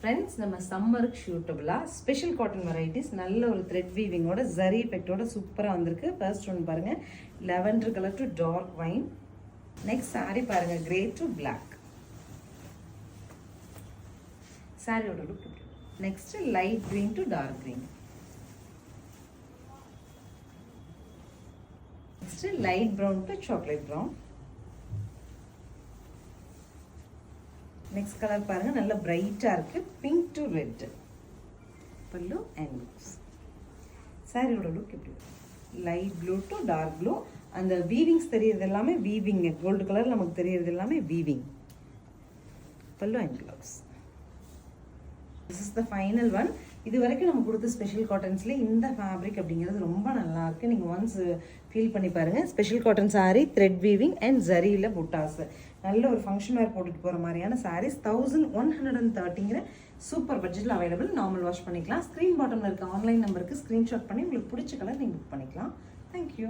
Friends, நம்ம சம்மருக்கு ஷூட்டபுளாக special cotton varieties நல்ல ஒரு த்ரெட் வீவிங்கோட ஜரி எஃபெக்டோட சூப்பராக வந்திருக்கு. ஃபர்ஸ்ட் ஒன் பாருங்கள், lavender colour to dark wine. Next sari பாருங்கள், கிரே டு பிளாக். சாரியோட look. Next light green to dark green. Next light brown to chocolate brown. Next colour பாருங்க, நல்ல பிரைட்டா இருக்கு, pink to red. Pallu and blouse. சாரியோட look எப்படி? Light blue to dark blue. அந்த weavings தெரியறது எல்லாமே வீவிங். கோல்டு கலர் நமக்கு தெரியறது எல்லாமே வீவிங். பல்லு and blouse. This is the final one. இது வரைக்கும் நம்ம கொடுத்த ஸ்பெஷல் காட்டன்ஸ்ல இந்த ஃபேப்ரிக் அப்படிங்கிறது ரொம்ப நல்லா இருக்கு. நீங்க ஒன்ஸ் ஃபீல் பண்ணி பாருங்க. Special cotton sari, thread weaving and ஜரியில புட்டாஸ். நல்ல ஒரு ஃபங்க்ஷன் வேர் போட்டுட்டு போகிற மாதிரியான சாரீஸ் 1130 சூப்பர் பட்ஜெட்டில் அவைலபிள். நார்மல் வாஷ் பண்ணிக்கலாம். ஸ்க்ரீன் பாட்டமில் இருக்க ஆன்லைன் நம்பருக்கு ஸ்க்ரீன்ஷாட் பண்ணி உங்களுக்கு பிடிச்ச கலர் நீங்கள் புக் பண்ணிக்கலாம். தேங்க்யூ.